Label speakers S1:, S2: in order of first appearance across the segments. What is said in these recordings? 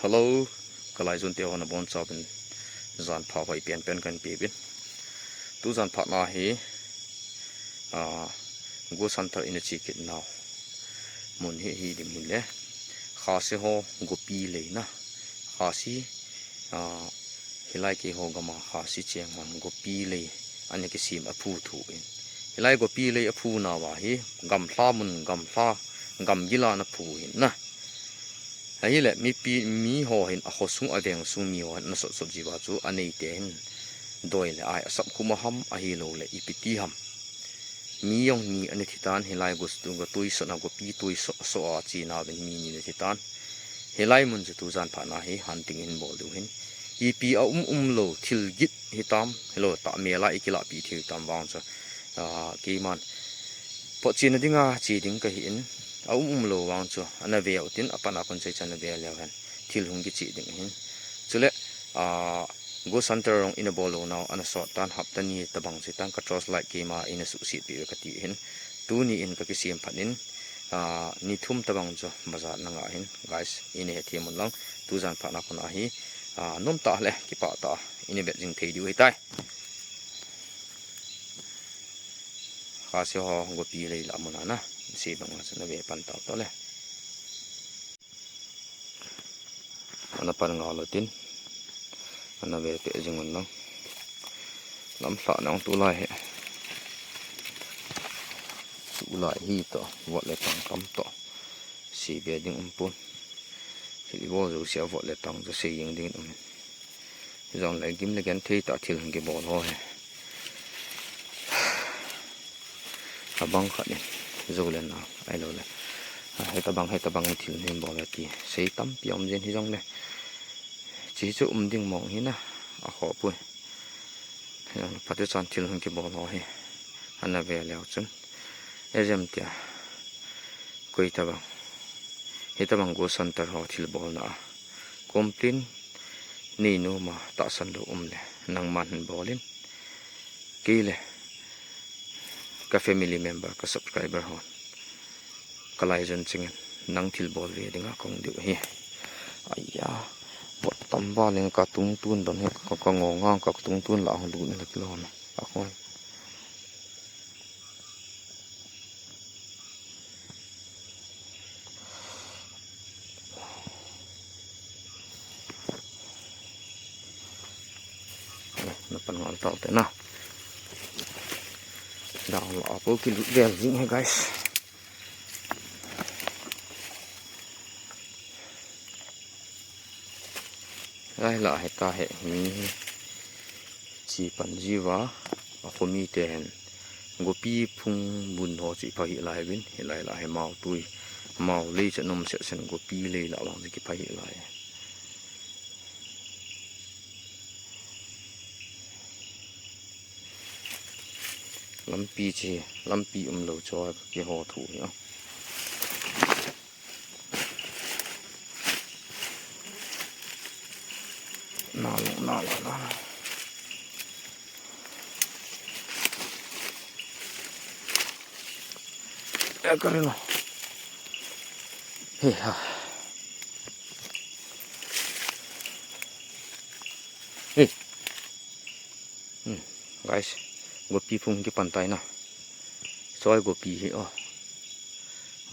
S1: Hello, kalai zun teo na bon chawin zan pha hoi pian kan pi bin tu zan pha na hi go center in a chikit now mun hi di mun le kha se ho go pi le na kha si hilai ke ho gama kha si cheng man go pi le ani ke sim a phu thu in hilai go pi le a phu na wa hi gam hla mun gam hla gam gila na phu in na ấy là mi ho hin a khosung aveng sung mi ho na so jiwa chu anei te hin doi le ai asap kuma ham a hi lo le ipiti ham mi yong ni ani thitan hilai gus tu ga tui so na go pi tui so a chi na ben mi ni le thitan hilai mun chu tu zan pha na hi hunting in bol du hin ipi a lo thil git hitam hello ta me la ikila pi thil tam wang cha ki man po chin dinga chi ding ka hi in lo wang chu ana ve utin apana kon chai chan ve le han thil hung gi chi ding hin chule go center rong in a bolo now ana so tan hap tani tabang chi tan ka tros like ke ma in a su si pi ka ti hin tu ni in ka ki sim phanin ni thum tabang chu bazar na nga hin guys in he thi mun lang tu jan pha na khona hi nom ta le ki pa ta in be jing thei diu hi tai kha se ho go pi le la mun na si bang na ve pan ta to le ana pan nga lo tin ana ve pe jing mun lang lam sa nang tu lai he tu lai hi to vot le tang kam to si ve ding pun si bo zo sia vot le tang zo se ying ding zong le gim le gan thei ta thil hang ge bo ho he abang khat ni zo le na ai lo le he ta bang thil nem bo le ti sei tam piom jen hi jong le chỉ cho ding mong hi na a kho pu pate chan thil hang ki bo lo he ana ve leo chun ezem tia koi ta bang he ta bang go center ho thil bo na komplin ni no ma ta san do le nang man bolin ki le ka family member ka subscriber ho kalai jon chingen nang thil bol ve dinga kong du hi aya bot tamba leng ka tung tun don he ka ngonga ka tung tun la hong du ni lo na a khoi na pan ngon tao te na đào lọ po ki lu vel jing he guys ai la he ta he mi chi pan jiwa a khomi ten gopi phung bun ho chi pha hi lai bin hi lai la he mau tui mau le cha nom se sen gopi le la wang ki pha hi lai lampi chi lampi lo cho ki ho thu ya na ya kare no he ha he guys gopi phung ki pantai na soi gopi hi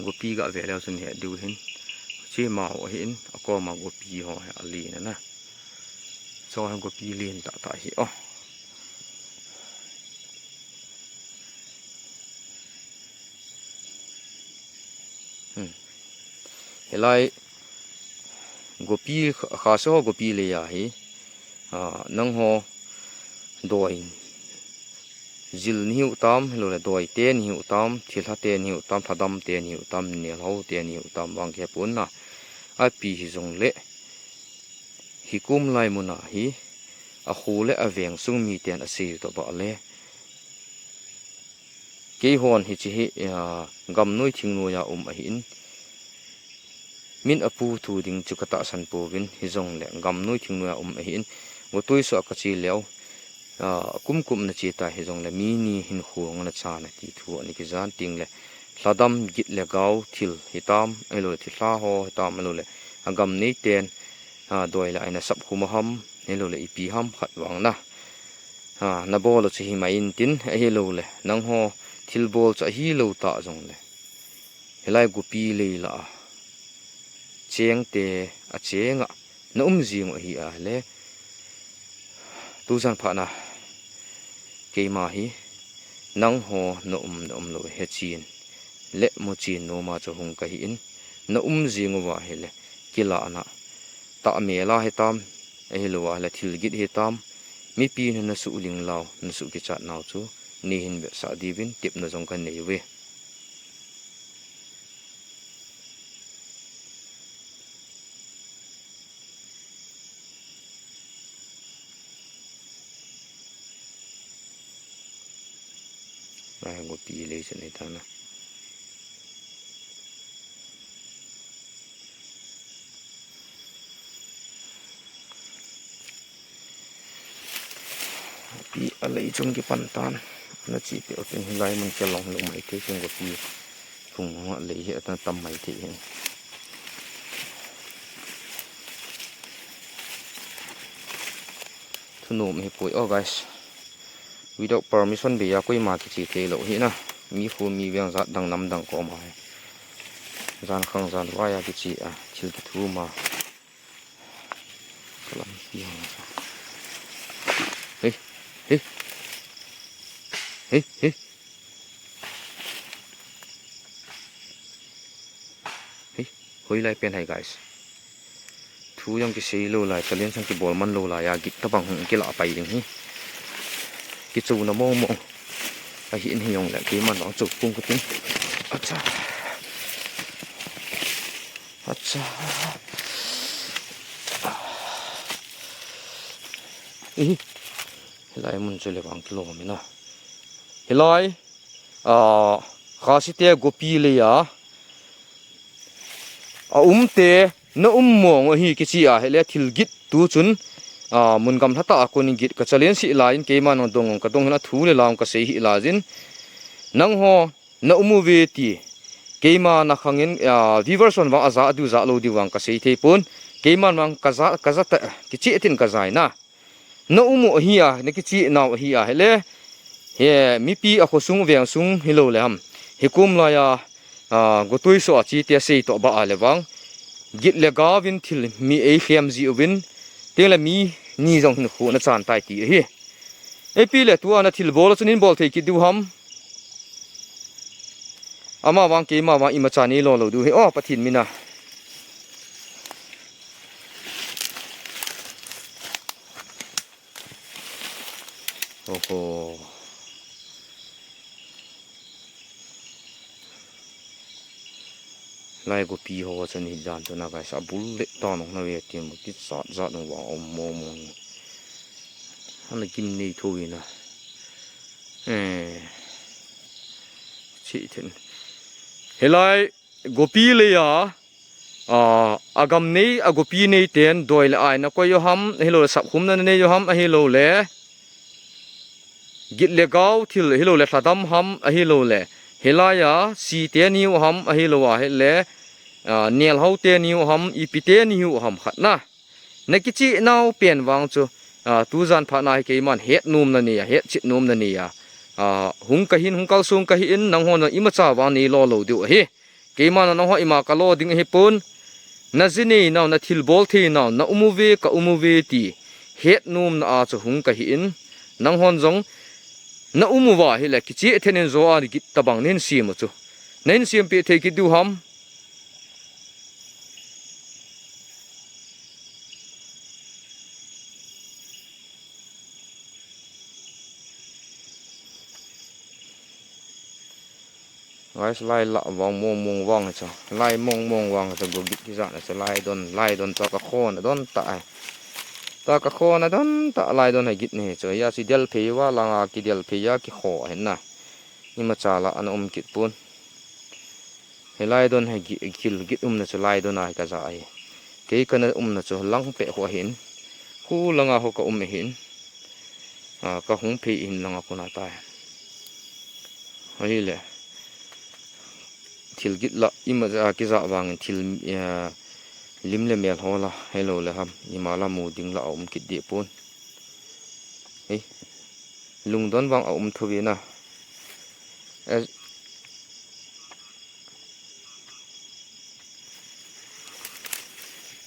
S1: gopi ga ve leo sun he du hin chi ma ho hin ko ma gopi ho ali na soi gopi lin ta hi helai gopi kha so gopi le ya hi nang ho doi zil niu tam lo le doi te niu tam thilha te niu tam thadam te niu tam ne ho te niu tam wang ke pun na a pi hi jong le hi kum lai muna hi a khu le a veng sung mi ten a sil to ba le ke hon hi chi hi gam noi thing no ya a hin min apu thu ding chu kata san po win hi jong le gam noi thing no ya a hin wo toi so ka chi leo kum na chi ta he jong le mi ni hin khuang na cha na ti thu ani ki zan ting le hladam git le gau thil hitam elo thi hla ho hitam elo le agam nei ten doi la aina sap huma ham helo le ipi ham khat wang na na bol chu hi mai in tin helo le nang ho thil bol cha hi lo ta jong le helai gupi le la cheng te a chenga na jing hi a le tu san pha na ke ma hi nang ho na lo he chin le mo chin no ma cho hung ka hi in na jing wa he le kila na ta me la he tam he lo wa le thil git he tam mi pi na su ling law na su ki chat naw chu ni hin be sa divin tip na jong kan nei we ai go pi le chen nei ta na pi a lei chung ki pan tan na chi pe otin hilai man ke long lo mai te chung go pi thung ma lei he ta tam mai te he thunom he poi oh guys without permission be ya koi ma ki chi te lo hi na mi fu mi wyang za dang nam dang ko ma zan khang zan wa ya ki chi a chil ki thu ma kalam pi hey hey hey hey hey hoi lai pen hai guys thu yang ki sei lo lai talien sang ki bol man lo la ya git ta bang ki la pai ding hi ki chu na mo mo a hi in hi yong la ki man wang chu pung ku tin acha acha helai mun chu le wang kilo mi na helai kha si te gopi le ya te na mong hi ki chi a hele thil git tu chun mun gam thata ko ni git ka chalen si lain ke man dong ka dong na thu le laung ka sei hi la jin nang ho na ve ti ke ma na khangin viverson wa aza du za lo di wang ka sei the pun ke man wang ka za ta ki chi tin ka zai na hi a ne ki chi naw hi a hele he mi pi a kho sung veng sung hi lo le ham he kum la ya gotoi so chi te sei to ba a le wang git le gawin thil mi e khem ji win tela mi ni jong hin khu na chan tai ti hi e pi le tu ana thil bol chunin bol thei ki du ham ama wang ke ma wa ima chani lo lo du he pathin mina oho lai go pi ho chen hi dan to na ga sa bul le ta no na we ti mo ki sa za no wa mo mo ana kim nei tho wi na chi then helai go pi le ya agam nei agopi nei ten doi le ai na ko yo ham helo sap khum na ne yo ham a helo le git le gaw thil helo le thadam ham a helo le helaya si te niu ham a helo wa hele niel ho te niu ham ipite niu ham khatna nekichi nau pen wang chu tu zan pha nai ke man het num na ni ya het chit num na ni ya hung ka hin hung kal sung ka hin nang hon ima cha wa ni lo lo du hi ke man na ho ima ka lo ding hi pun na zini naw na thil bol thi naw na umuve ka umuve ti het num na a chu hung ka hin nang hon jong na umuwa hi la kichi ethenen zo a git tabang nen sim chu nen sim pe the ki du ham guys lai la wang mong wang cha lai mong wang cha go git ki za na cha lai don ta ka khon don ta ta ka khon don ta lai don ha git ne cha ya si del phe wa la ki del phe ya ki kho hen na ni ma cha la an kit pun he lai don ha gi kil git na cha lai don ai ka za ai ke kana na cha lang pe ho hin hu langa ho ka hin ka hung phe in langa ko na ta ai le thil git la ima za ki za wang thil lim le mel hola hello le ham imala mu ding la kit di pon ei lung don wang thubi na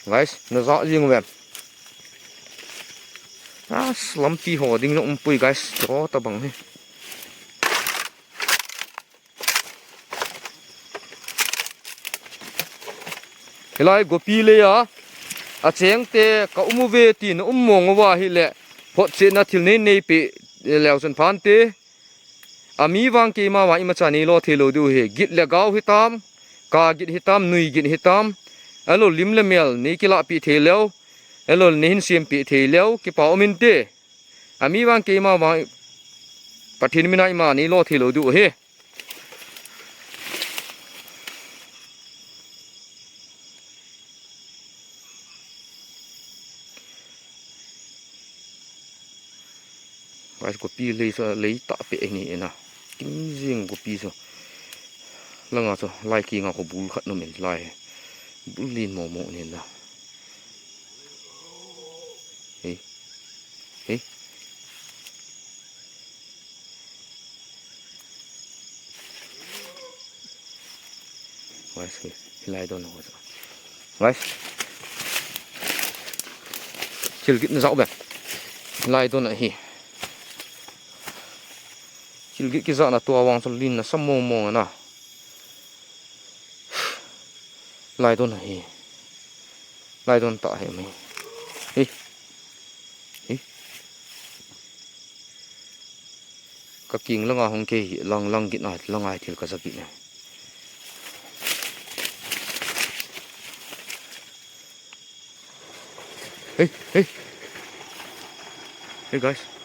S1: guys nó rõ riêng về slumpy hồ đinh nó pui guys cho ta bằng này cái lại gopi le à cheng te ka về ti nó mong wa hi le phot che na thil nei nei pe leo san phan te ami wang ke ma wa ima chani lo thelo du he git le gau hitam ka git hitam nui git hitam alo lim le mel ni kila pi theleu alo nin sim pi theleu ki pa omin te ami wang ke ma wa pathin mina ima ni lo thelo du he guys kopi lấy tạ pe ni na kim jing kopi so langa so lai ki nga ko bul khat no men lai bul lin mo mo ni na hey hey guys lai don no guys chil git na zau be lai don na hi chilgi ki za na tua wang so lin na sammo mo na lai don hi lai don ta he mi hi hi ka king langa hong ke lang git na langai thil ka zabi ne hey guys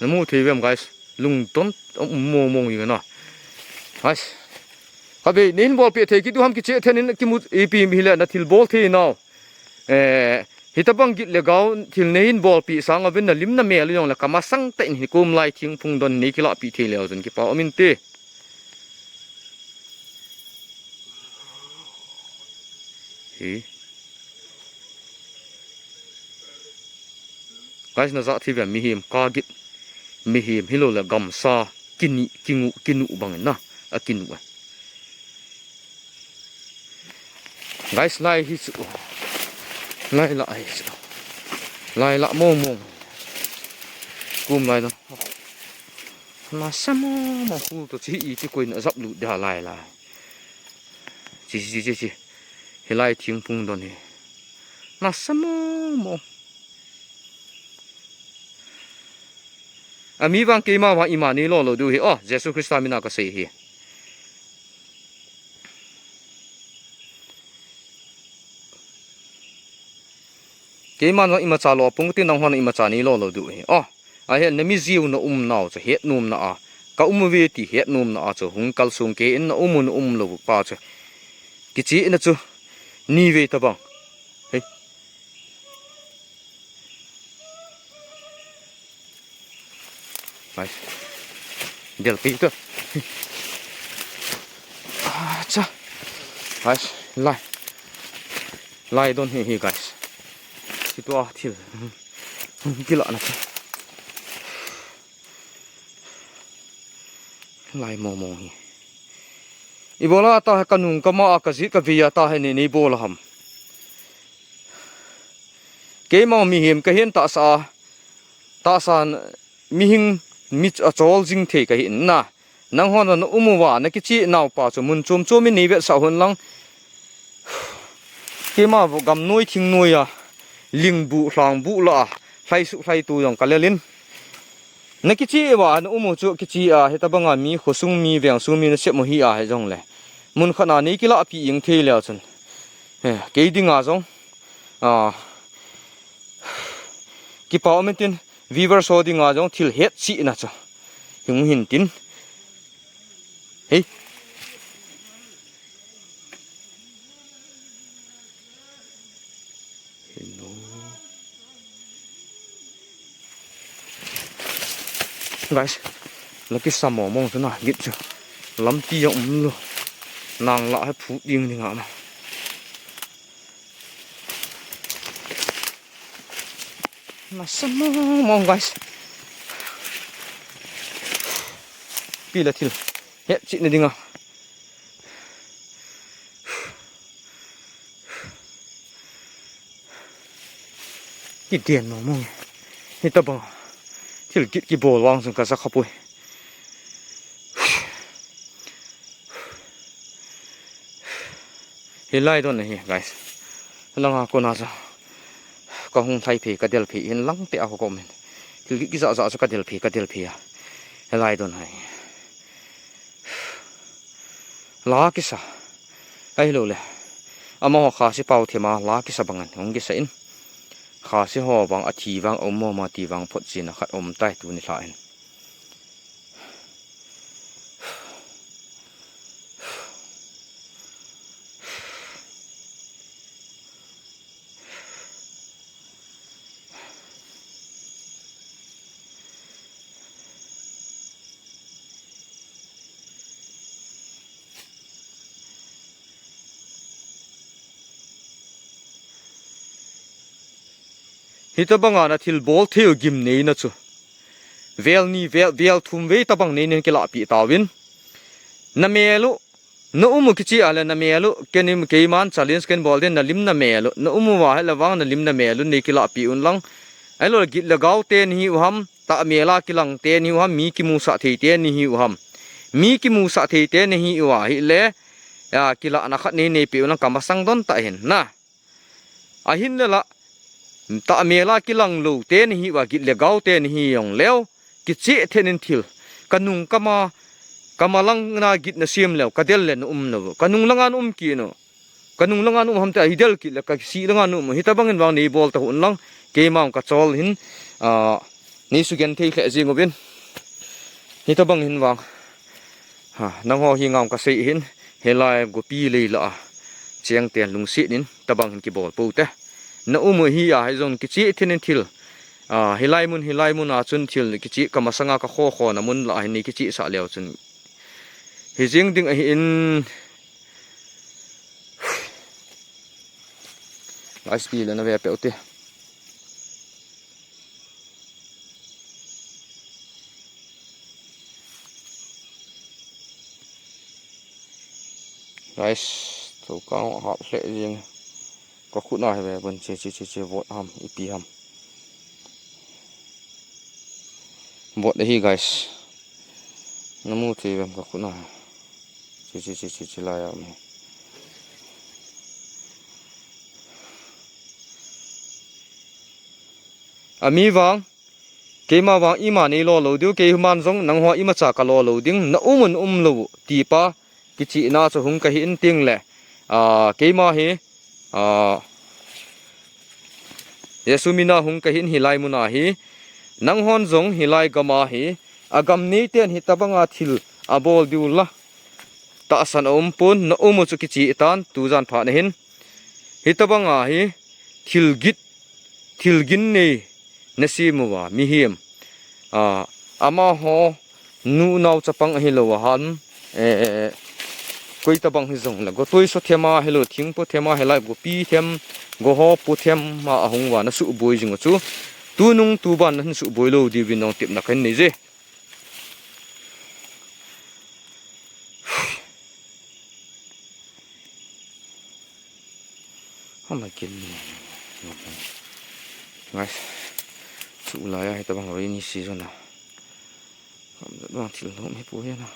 S1: nó mua thì em guys lùng tốn ông mồ mồ gì nữa guys các bạn nên bol pe thế cái tu ham cái chuyện thế nên cái mút ep mi là nó thil bol thế nào hita bang git le gao thil nên bol pi sang ở bên là lim na mẹ luôn là kama sang tên thì kum lai thing phung don này cái lọ pi thế leo dân cái bảo amin te guys nó rõ thì về mi hiểm ca git mi hiểm hilo là gam sa kinu bằng na kinu guys lai hi su lai la mo kum lai đó mà sao mà khu tổ chỉ chỉ quên ở dọc lụt đã lai chỉ thì lai tiếng phun đó này mà sao mà ami wang ke ma wa imani lo du hi Jesus Christ mina ka sei hi ke ma no ima cha lo pung ti nang hon ima cha ni lo du hi a he nami ziu na nau cha het num na ka ve ti het num na cha hung kal sung ke in na lo pa cha ki chi na chu ni ve ta bang guys del pito cha guys lai don hi guys situa thil kila na lai mo hi ibola ta kanung kama ka zi ka via ta he ni bol ham ke mo mi him ka hen ta san mi hing mit a chol jing the ka hin na nang hon na umuwa na ki chi naw pa chu mun chum chu mi ni ve sa hon lang ke ma bo gam noi thing noi ling bu hlang bu la hlai su hlai tu yong kalelin na ki chi wa na umu chu ki chi heta banga mi khosung mi veng su mi na se mo hi he jong le mun khana ni ki la pi ing the le chun ke dinga jong ki pa omentin viver so ding a jong thil het chi na cha hung hin tin hey hello guys แล้วก็สมองมองซะหน่อยนิดจ้ะล้ำตีอย่างมือนางละให้ผูดยิงดีงามมาสมองมอง guys ปีละทีเฮ้ยจิตนี่ดีงามกี่เดียนมองมองนี่ตะบังที่กี่โบลวางสังกัดสักขบุยเฮลัยตัวนี้ guys ลังอาคนอาซะก็คงไทยผีกระเดลผีเห็นลังเตะเอาก็มันคือกิจจะจะกระเดลผีอะเฮลัยตัวนี้ลากิสะไอ้รู้เลยอามาข้าสิเป่าเทมาลากิสะบังอันของกิสะอินข้าสิหัวบังอาทีบังอมมาตีบังพดจีนขัดอมใต้ตัวนี้ละอินฮิตบังอาทิลบอลเที่ยวกิมนี่นะจูเวลนี่เวลทุ่มเวตบังนี่กิลาปีตาวินน้ำเมลุน้อุมุกิจิอะไรน้ำเมลุเกนิมเกยมันชาเลนจ์กันบอลเดนน้ำลิมน้ำเมลุน้อุมุว่าให้ระวังน้ำลิมน้ำเมลุนี่กิลาปีอุ่นลังไอ้โลกิลกาวเตนหิวหัมตาเมลากิลังเตนหิวหัมมีกิมูสะเทเตนหิวหัมมีกิมูสะเทเตนหิวว่าฮิเลกิลานักนี่ปีอุ่นลังกำมาสังดอนตาเห็นนะอาหินเลยละตาเมลากิลังลูเตนหิว่ากิเลกาวเตนหิยองเลวกิจิเทนินทิลกันุงกามาลังนากิดนาเซียมเลวกระเดลเลนนะกันุงลังอันกีนกันุงลังอันฮัมแต่ฮิเดลกิเลกสีลังอันฮิตาบังเงินวางนี่บอลตะหุ่นลังเกมามกัจจอลหินนี่สุกันเทเคจิงอบินฮิตาบังหินวางนังหอหิงามกัสหินเฮลายกุปีเลยละเจียงเตียนลุงสีนินตะบังหินกีบอลปูเตน้อุมหิยาให้จงกิจิเทนินทิลเฮลายมุนอาจุนทิลกิจิกามาสังอาคโคนะมุนละหินนี่กิจิสาเลวจุนเฮจิงดึงหินไอสปีแล้วนะเวียเปอุติไอส์ถูกก้าวหักเละยิงก็ขุดหน่อยไปบนเชวอดฮัมอีพีฮัมบดได้ฮี guys น้ำมูทีแบบก็ขุดหน่อยเชลายอ่ะมีวังเกี่ยมาวังอีมานี่รอเราเดี๋ยวเกี่ยมันส่งนังหัวอีมาจากกะรอเราดิ้งน้ามันเราตีป้ากิจิน่าจะหงกะหินติ้งแหละเกี่ยมาเฮเยซูมินาหงกะหินหิไลมุนาเฮนังฮอนส่งหิไลกะมาเฮอากำนี้เตียนหิตาบังอาทิลอาบอลดิวละตาสันปุ่นน้ามุจุกิจิตันตูจันผ่านเห็นหิตาบังอาเฮทิลกินนี่นสีมัวมีเหียมอามาฮอนูนาวจะปังเฮโลฮันกุยตะบังฮิซงแล้วก็ตัวสุดเทมาเฮโลทิ้งปุ๊เทมาเฮลัยกุปีเทมกูฮอปุ๊เทมมาหงวานะสุบอยจิงก็ชูตูนุงตูบันนั้นสุบอยโลดีวินน้องเต็มนักเห็นนี่เจ้ทำไมกินไงสุลายให้ตะบังเราอินิสิจนะทำจะต้องทิ้งลงไม่ป่วยนะ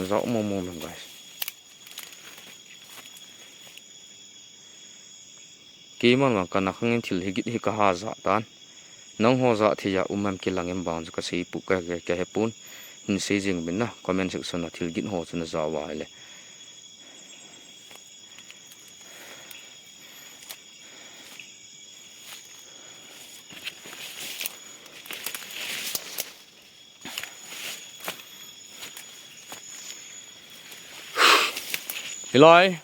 S1: rõ mồm mình vậy kí mà cần là không nên thiếu hít hít cả hà dạ tan nông hồ dạ thì ya em kia lang em bảo cho cái gì bục cái hẹp bún hình xây dựng bên na comment section là thiếu hít hồ cho nó dạ vài lệ Hilai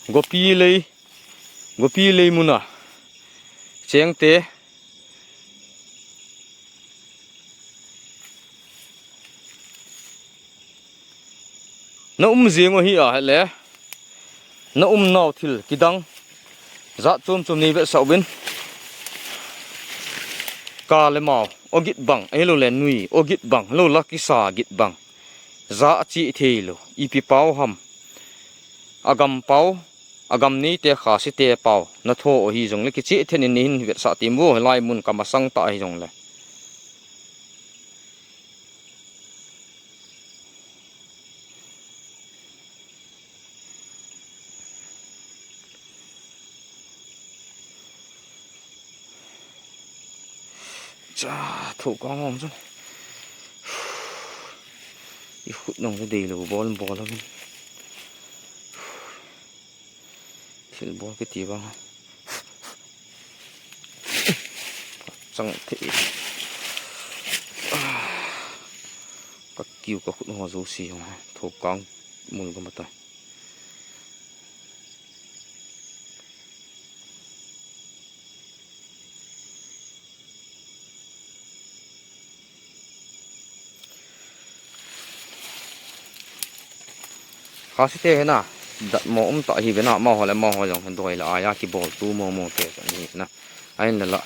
S1: gopi lei muna cheng te na zieng hi a le na nau thil kidang za chum ni ve sau bin ka le mau ogit bang elo le nui ogit bang lo laki sa git bang za chi thelo ipi pau ham agam ni te kha si te pau na tho hi jong le ki chi then in hin ve sa ti mu lai mun kamasang ta hi jong le cha thủ con ngon chứ đi hút nòng cái đi là bò lắm thì bò cái gì băng chẳng thể các kiểu các hút hoa rú xì không thủ con mùi con mặt tay khó xí thế na đặt mỏ tại hi cái nào mỏ lại mỏ rồi còn đòi là ai á cái bộ tu mỏ thế cái na anh là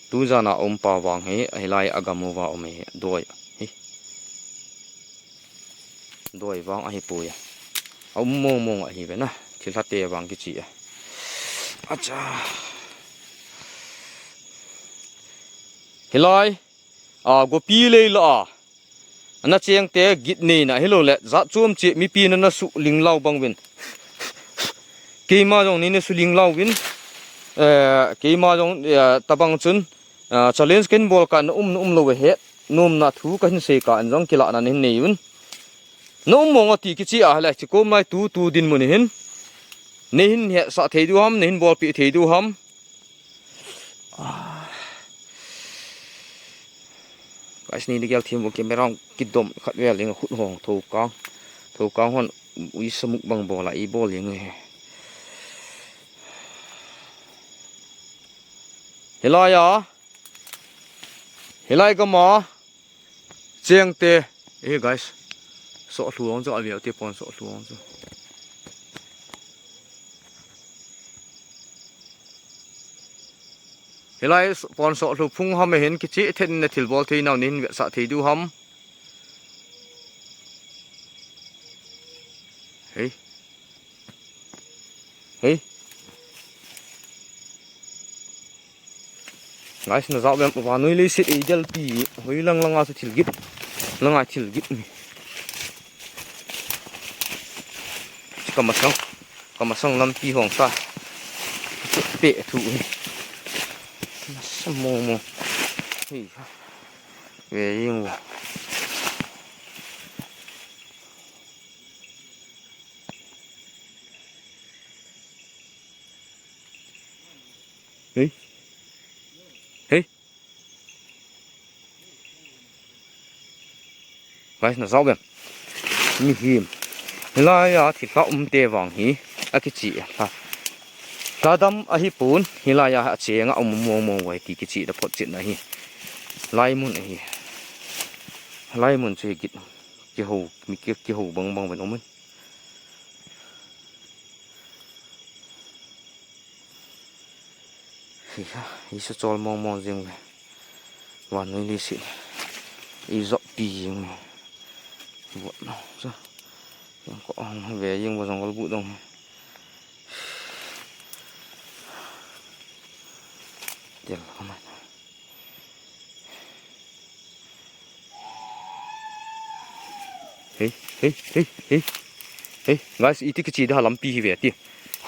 S1: tu ra na pa wang he ai lai agamu wa ome doi hi doi wang ai pu ya mong ai ve na thil ha te wang ki chi acha hilai gopi le la na cheng te git ni na hello le za chum chi mi pi na su ling lau bang win ke ma jong ni na su ling lau win ke ma jong tabang chun challenge ken bol kan lo he num na thu ka hin se ka an jong kila na hin nei win no mong ati ki chi a la chi ko mai tu din mun hin ne hin he sa thei du ham ne hin bol pi thei du ham cái này đi thêm một cái máy rong kít đom khát về liền hút hòn thâu cao hòn uy sâm mục bằng bò lại bò liền người helai cái mỏ chiang tê guys sọ luống cho liều tê pon sọ luống cho helai pon sọ lu phung ham hen ki chi then na thil bol thei naw nin sa thei du ham hey guys na zau bem wa noi le sit e jal pi hoi lang a thil git langa thil git ni kamasang lam pi hong sa pe thu mồ về yên rồi vậy là rau bèm như hiểm là thịt gạo tê vàng hí cái chị ta đâm hi bún hi lai ya che nga mong vậy thì cái chị đã phốt chuyện này lai mun chơi cái hồ mi cái hồ băng vậy nó mình hi sẽ cho mong riêng này và nơi đi xịn hi dọn tì riêng này vợ nó sao có về riêng vào dòng có bụi đông tiền không phải hey guys itu kecil dah lampi về tiền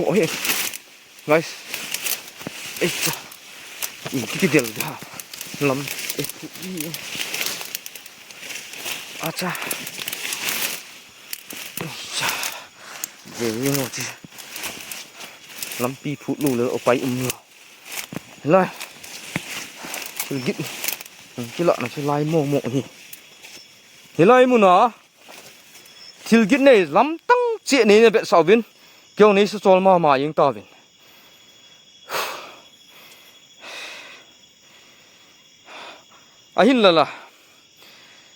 S1: oh hey guys itu kecil dah lam acha về ngồi chứ lampi phụ lù ở bay rồi cái gịt cái lợn này cái lai mồ nhỉ cái lai mồ nó thil git nei lam tang che nei na be sau vin kyo nei sa chol ma yeng ta vin a hin la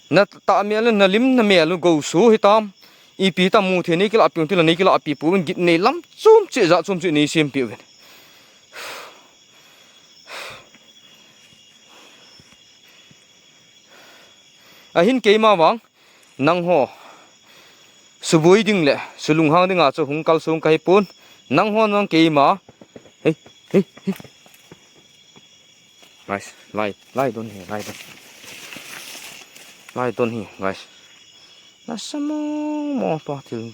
S1: na ta mi ala na lim na me alu go su hitam ipi ta mu the nei kila api til nei kila api pu vin git nei lam chum che za chum che nei sim pi vin a hin ke ma wang nang ho subui ding le sulung hang ding a chu hung kal sung kai pun nang ho nang ke ma hey hey guys lai don hi guys na samo mo pa til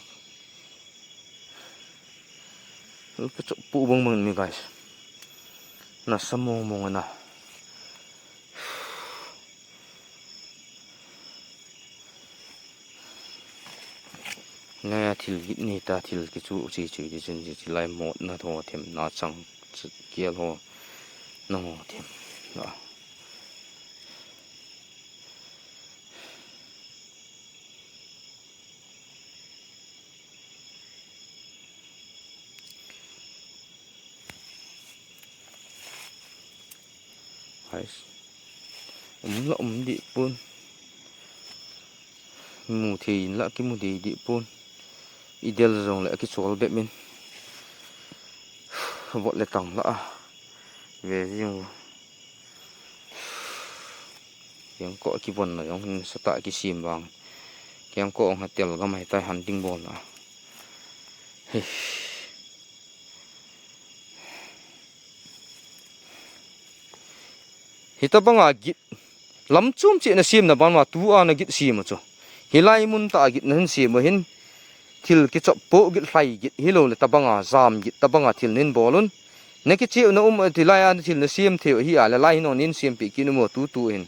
S1: cái pu bông mừng mi guys na samo mo na nè thil git ni ta thil cái chu chi đi chân chi lai một na tho thêm na chang kia ho na ho thêm đó là đi pun mù thì là cái mù đi pun ideal rồi lại cái chỗ bẹp mình vội lại tổng là về riêng tiếng cọ cái vần này ông sẽ tại cái sim vàng cái cọ ông hạt tiền cái mày tay hành tinh bồn là hita banga git lam chum che na sim na ban ma tu a na git sim ma chu hilai mun ta git nan sim ma hin thil ki chop po git hlai git hilo le tabanga zam git tabanga thil nin bolun ne ki che na thilai an thil na sim theo hi ala lai no nin sim pi ki no mo tu hin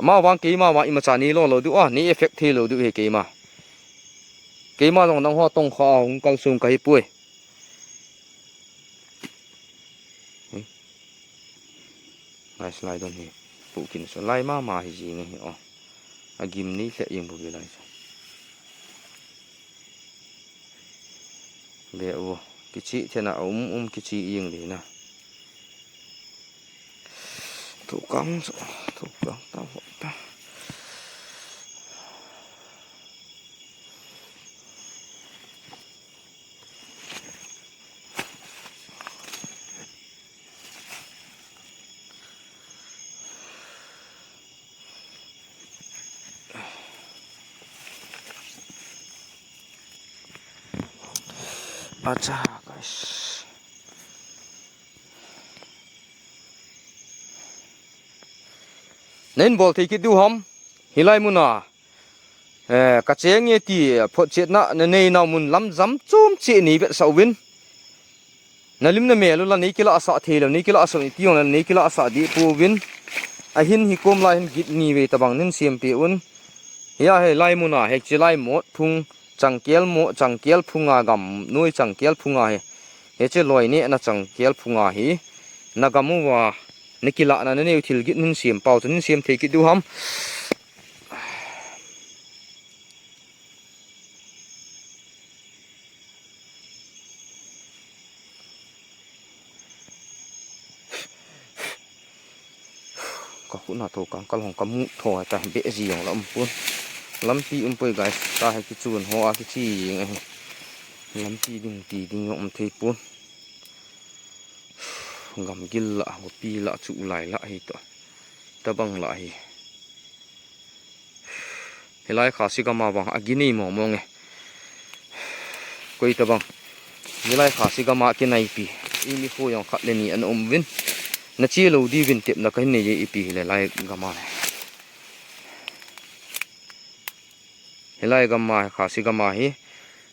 S1: ma wang ke ma wa ima cha ni lo du a ni effect the lo du he ke ma long nang ho tong kha hong kal sum kai pui lai slide don hi pu kin so lai ma hi ji ne o agim ni le yeng bu bi lai be o ki chi thena ki chi yeng le na tu kang ta ho ta acha guys nên bol thì cái du hom hilai muna ka cheng ye ti phot chet na nei na mun lam zam chum che ni be sau win na lim na me lu la nei kila asa the lo nei kila asa ni ti on nei kila asa di pu win a hin hi kom la hin git ni ve tabang nin siam pi un ya he lai muna he chi lai mo phung changkel phunga gam noi changkel phunga he che loi ni na changkel phunga hi na gamu wa nikila na ne thil git nin siam pau nin siam the ki du ham có cũng là thổ cam hồng cam thổ ta bể gì hồng lắm pun lắm ti pui guys ta hay cái chuồn hoa cái chi lắm ti đừng ngọng thấy pun gầm gil lạ một pi lạ trụ lại lại ta băng lại thì lại khá sĩ gama bằng agini mỏ mong nghe quay ta băng thì lại khá sĩ gama cái này pi ini phô yang khát lên anh vin na chi lo di vin tiệm na cái này vậy pi lại gama này lại gama khá sĩ gama hi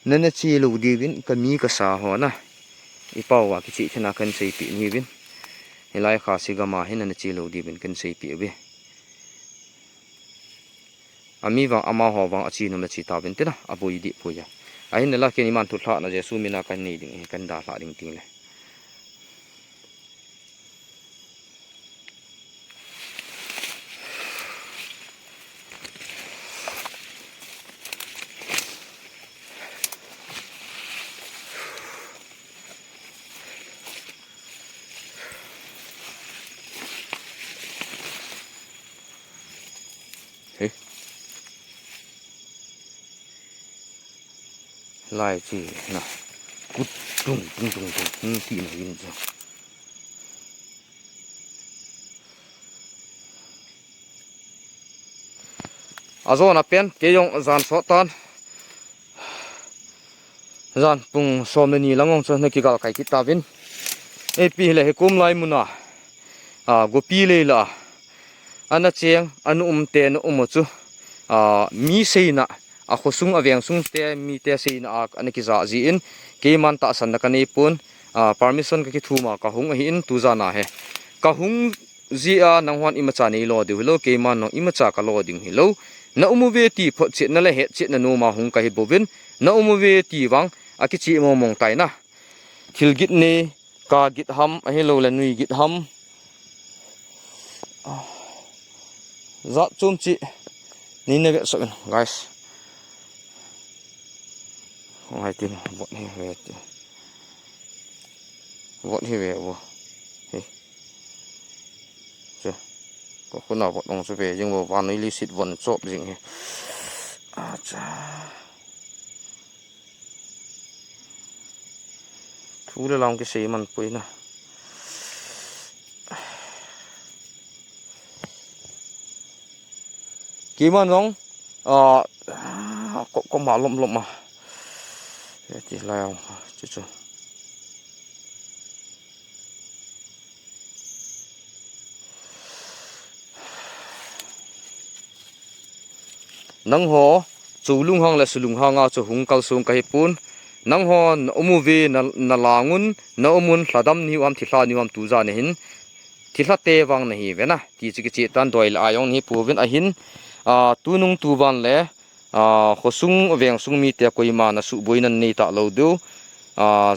S1: nên na chi lo di vin cái mi cái sa ho na ipau wa ki chi thena kan sei pi ni vin hilai kha si gama hin na chi lo di vin kan sei pi be ami wa ama ho wa achi no na chi ta vin te na aboi di puya ai na la ke ni man thu thla na je su mina kan ni ding kan da hla ding ting le lại chỉ nè cút tung tí này in chưa azo na pen ke yong zan so tan zan pung som ni langong cho na ki gal kai ki ta vin e pi le he kum lai muna gopi le la ana cheng anu te no chu mi seina a khosung aweng sung te mi te seina ani ki za ji in ke man ta san na kani pun permission ka ki thuma ka hung hi in tu za na he ka hung zia nangwan imacha nei lo de lo ke man no imacha ka lo ding hi lo na umuve ti pho che na le he che na no ma hung ka hi bovin na umuve ti wang aki chi mo mong tai na thil git ne ka git ham a hello la nui git ham za chum chi ni ne ge so guys hai tin vot hi ve vot hi ve wo có con nào vọt đồng số về nhưng mà vào nơi li xịt vẫn chộp gì nhỉ chà thú để làm cái gì mình quên nè kì mà giống có mỏ lụm mà chỉ là chứ nang ho chu lung hang la sulung hanga chu hung kal sung kai pun nang ho umuvi na langun na umun hladam ni am thila ni am tu za ne hin thila te wang na hi vena ti chi chi tan doi la ayong ni pu ven a hin tu nung tu ban le khosung veng sung mi te koi ma na su boinan nei ta lo du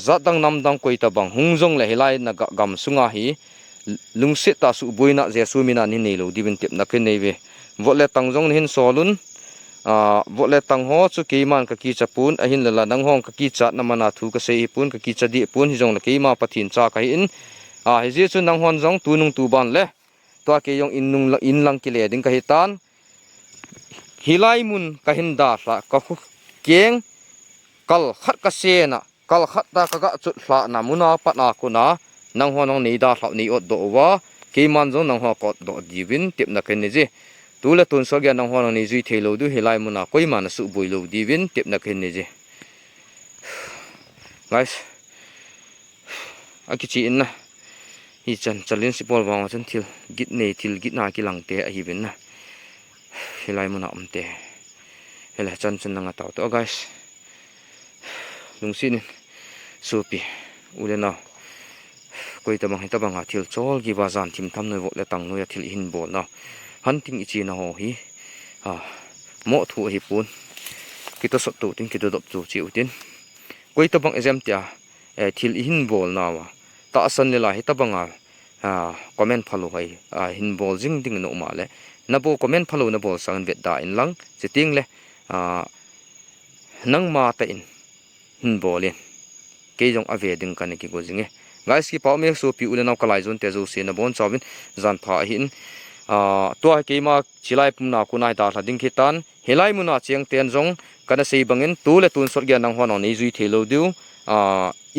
S1: za dang nam dang koi ta bang hung jong le hilai na gam sunga hi lungse ta su boina jesu mina ni nei lo di bin tep na ke nei ve vole tangjong hin solun vole tang ho chu ke man ka ki chapun a hin la nang hong ka ki cha na mana thu ka sei pun ka ki cha di pun hi jong la ke ma pathin cha ka in hi je chu nang hon jong tu nung tu ban le to ke yong in nung in lang ki le ding ka hi tan hilai mun ka hin da sa ka khu keng kal khat ka se na kal khat ta ka ga chu hla na muna pa na ku na nang hon ong nei da hla nei ot do wa ke man jong nang ho ko do divin tip na ken ni je tu la tun so gya nang hon ni zui thelo du hilai muna koi man su boi lo divin tip na ken ni je guys akichi in na hi chan chalin sipol wang chan thil git nei thil git na ki lang te a hi ben na hilai muna te hele chan chan nga taw to guys lungsin supi ule na koi ta bang ta bang a thil chol gi ba zan thim tham noi vo le tang noi thil hin bol na hunting ichi na ho hi mo thu hi pun kita sot tu tin kita dop chu chiu tin koi ta bang exam tia thil hin bol na wa ta san le la hi ta banga comment follow hai hin bol jing ding no ma le na bo comment follow na bol sang vet da in lang chiting le nang ma ta in hin bolin ke jong ave ding kan ki go jinge guys ki paw me so pi ule naw kalai zon te zo se na bon chawin zan pha hin to ke ma chilai pum na kunai ta thading khitan helai muna cheng ten jong kana sei bangin tu le tun sor gya nang hon nei zui thelo du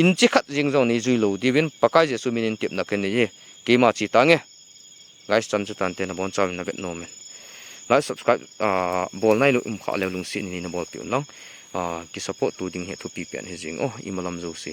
S1: in chi khat jing jong nei zui lo divin pakai je su minin tip na ken ni ke ma chi ta nge guys chan chu tan te na bon chawin na vet no men like subscribe bol nai lu kha le lung si ni na bol pi long ki support tu ding he thu pi pian he jing imalam zo se